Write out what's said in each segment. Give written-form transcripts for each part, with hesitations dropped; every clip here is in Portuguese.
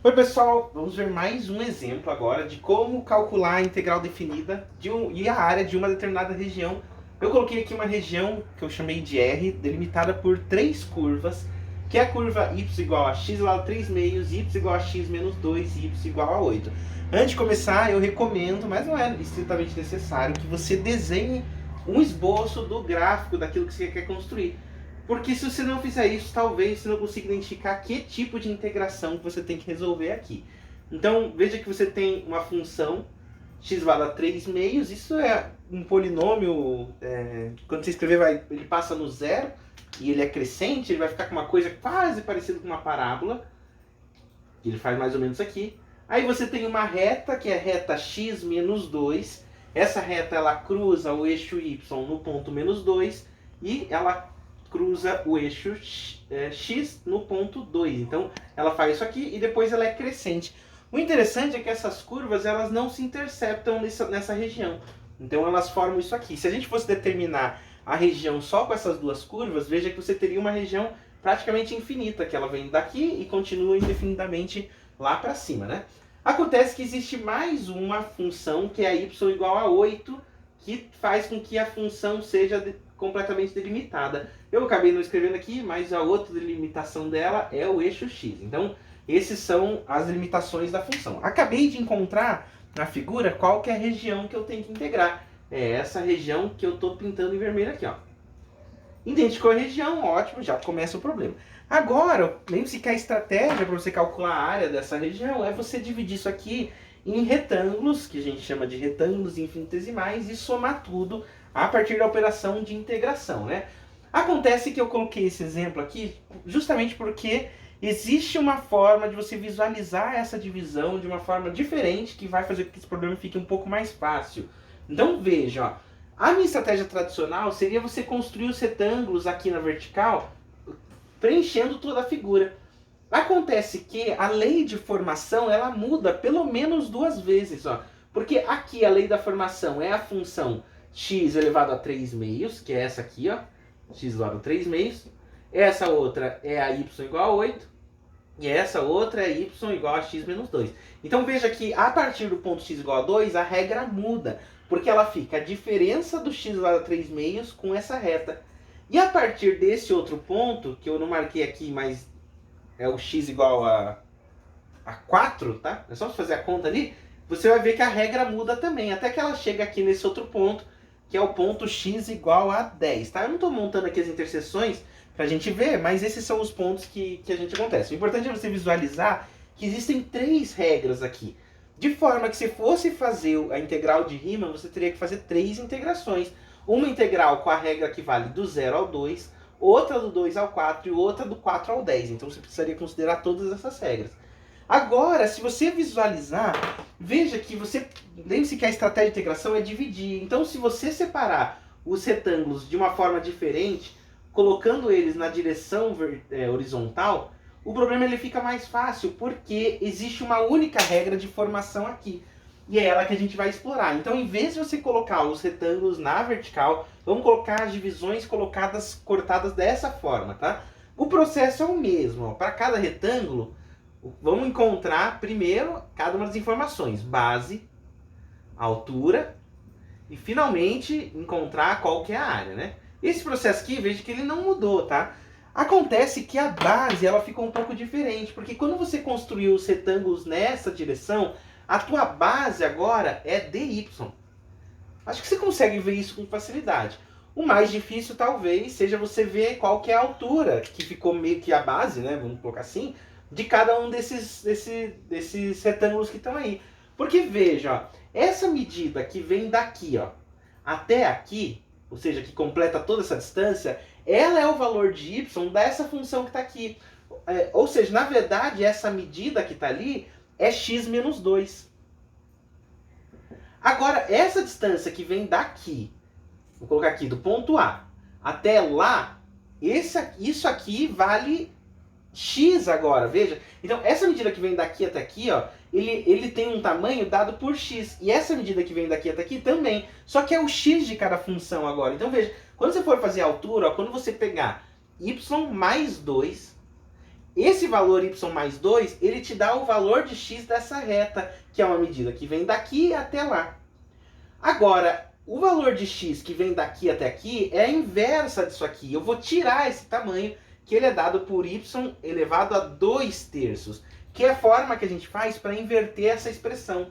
Oi pessoal, vamos ver mais um exemplo agora de como calcular a integral definida e a área de uma determinada região. Eu coloquei aqui uma região que eu chamei de R, delimitada por três curvas, que é a curva y igual a x elevado a 3 meios, y igual a x menos 2 e y igual a 8. Antes de começar, eu recomendo, mas não é estritamente necessário, que você desenhe um esboço do gráfico daquilo que você quer construir. Porque se você não fizer isso, talvez você não consiga identificar que tipo de integração que você tem que resolver aqui. Então, veja que você tem uma função x elevado a 3 meios, isso é um polinômio, quando você escrever, ele passa no zero, e ele é crescente, ele vai ficar com uma coisa quase parecida com uma parábola, que ele faz mais ou menos aqui. Aí você tem uma reta, que é a reta x menos 2, essa reta ela cruza o eixo y no ponto menos 2, e ela cruza o eixo x no ponto 2. Então, ela faz isso aqui e depois ela é crescente. O interessante é que essas curvas elas não se interceptam nessa região. Então, elas formam isso aqui. Se a gente fosse determinar a região só com essas duas curvas, veja que você teria uma região praticamente infinita, que ela vem daqui e continua indefinidamente lá para cima, né? Acontece que existe mais uma função, que é a y igual a 8, que faz com que a função seja completamente delimitada. Eu acabei não escrevendo aqui, mas a outra delimitação dela é o eixo x. Então, esses são as limitações da função. Acabei de encontrar na figura qual que é a região que eu tenho que integrar. É essa região que eu estou pintando em vermelho aqui, ó. Identificou a região, ótimo, já começa o problema. Agora, lembre-se que a estratégia para você calcular a área dessa região é você dividir isso aqui em retângulos, que a gente chama de retângulos infinitesimais, e somar tudo a partir da operação de integração, né? Acontece que eu coloquei esse exemplo aqui justamente porque existe uma forma de você visualizar essa divisão de uma forma diferente que vai fazer com que esse problema fique um pouco mais fácil. Então veja, ó, a minha estratégia tradicional seria você construir os retângulos aqui na vertical, preenchendo toda a figura. Acontece que a lei de formação ela muda pelo menos duas vezes, ó. Porque aqui a lei da formação é a função x elevado a 3 meios, que é essa aqui, ó, x elevado a 3 meios. Essa outra é a y igual a 8, e essa outra é y igual a x menos 2. Então veja que a partir do ponto x igual a 2, a regra muda, porque ela fica a diferença do x elevado a 3 meios com essa reta. E a partir desse outro ponto, que eu não marquei aqui, mas é o x igual a 4, tá? É só fazer a conta ali, você vai ver que a regra muda também, até que ela chega aqui nesse outro ponto, que é o ponto x igual a 10, tá? Eu não estou montando aqui as interseções para a gente ver, mas esses são os pontos que a gente acontece. O importante é você visualizar que existem três regras aqui, de forma que se fosse fazer a integral de Riemann, você teria que fazer três integrações. Uma integral com a regra que vale do 0 ao 2, outra do 2 ao 4 e outra do 4 ao 10. Então você precisaria considerar todas essas regras. Agora, se você visualizar, veja que você... Lembre-se que a estratégia de integração é dividir. Então, se você separar os retângulos de uma forma diferente, colocando eles na direção horizontal, o problema ele fica mais fácil, porque existe uma única regra de formação aqui. E é ela que a gente vai explorar. Então, em vez de você colocar os retângulos na vertical, vamos colocar as divisões cortadas dessa forma, tá? O processo é o mesmo. Para cada retângulo, vamos encontrar primeiro cada uma das informações. Base, altura e, finalmente, encontrar qual que é a área, né? Esse processo aqui, veja que ele não mudou, tá? Acontece que a base ela ficou um pouco diferente, porque quando você construiu os retângulos nessa direção, a tua base agora é dy. Acho que você consegue ver isso com facilidade. O mais difícil talvez seja você ver qual que é a altura, que ficou meio que a base, né, vamos colocar assim, de cada um desses retângulos que estão aí. Porque veja, ó, essa medida que vem daqui, ó, até aqui, ou seja, que completa toda essa distância, ela é o valor de y dessa função que está aqui. Ou seja, na verdade, essa medida que está ali é x menos 2. Agora, essa distância que vem daqui, vou colocar aqui, do ponto A até lá, isso aqui vale x agora, veja. Então, essa medida que vem daqui até aqui, ó, ele tem um tamanho dado por x. E essa medida que vem daqui até aqui também. Só que é o x de cada função agora. Então, veja, quando você for fazer a altura, ó, quando você pegar y mais 2 Esse valor y mais 2, ele te dá o valor de x dessa reta, que é uma medida que vem daqui até lá. Agora, o valor de x que vem daqui até aqui é a inversa disso aqui. Eu vou tirar esse tamanho, que ele é dado por y elevado a 2/3, que é a forma que a gente faz para inverter essa expressão.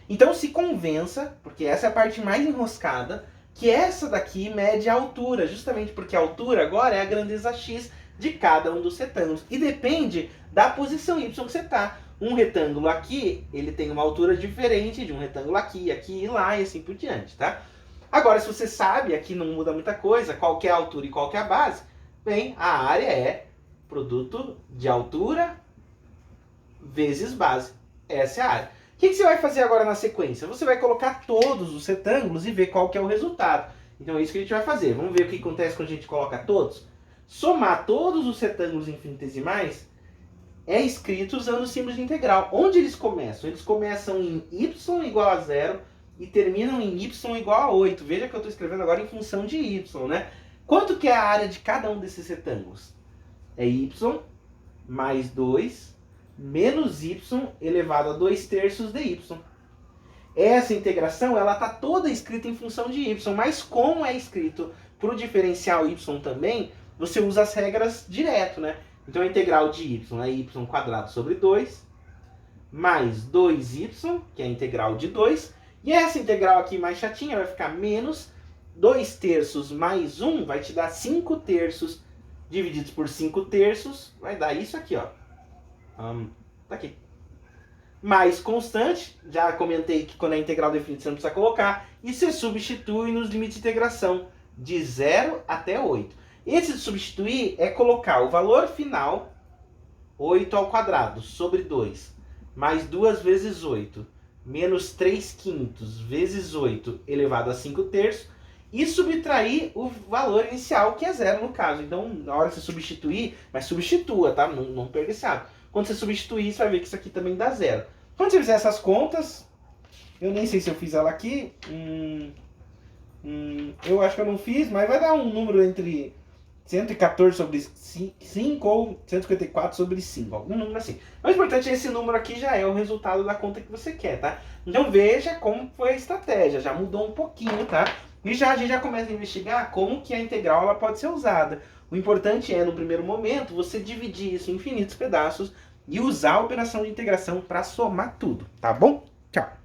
Então se convença, porque essa é a parte mais enroscada, que essa daqui mede a altura, justamente porque a altura agora é a grandeza x de cada um dos retângulos. E depende da posição y que você está. Um retângulo aqui, ele tem uma altura diferente de um retângulo aqui, aqui e lá, e assim por diante, tá? Agora, se você sabe, aqui não muda muita coisa, qual que é a altura e qual que é a base, bem, a área é produto de altura vezes base. Essa é a área. O que você vai fazer agora na sequência? Você vai colocar todos os retângulos e ver qual que é o resultado. Então é isso que a gente vai fazer. Vamos ver o que acontece quando a gente coloca todos? Somar todos os retângulos infinitesimais é escrito usando o símbolo de integral. Onde eles começam? Eles começam em y igual a 0 e terminam em y igual a 8. Veja que eu estou escrevendo agora em função de y, né? Quanto que é a área de cada um desses retângulos? É y mais 2 menos y elevado a 2/3 de y. Essa integração ela está toda escrita em função de y, mas como é escrito para o diferencial y também, você usa as regras direto, né? Então a integral de y é y² sobre 2, mais 2y, que é a integral de 2, e essa integral aqui mais chatinha vai ficar menos 2/3 mais 1, vai te dar 5/3, divididos por 5/3, vai dar isso aqui, ó. Tá aqui. Mais constante, já comentei que quando é integral definida você não precisa colocar, e você substitui nos limites de integração, de 0 até 8. Esse de substituir é colocar o valor final, 8² sobre 2, mais 2 vezes 8, menos 3/5 vezes 8 elevado a 5/3, e subtrair o valor inicial, que é 0 no caso. Então, na hora que você substituir, mas substitua, tá? Não perca esse hábito. Quando você substituir, você vai ver que isso aqui também dá 0. Quando você fizer essas contas, eu nem sei se eu fiz ela aqui, eu acho que eu não fiz, mas vai dar um número entre 114 sobre 5 ou 154 sobre 5, algum número assim. Mas o importante é esse número aqui já é o resultado da conta que você quer, tá? Então veja como foi a estratégia, já mudou um pouquinho, tá? E já a gente já começa a investigar como que a integral ela pode ser usada. O importante é, no primeiro momento, você dividir isso em infinitos pedaços e usar a operação de integração para somar tudo, tá bom? Tchau!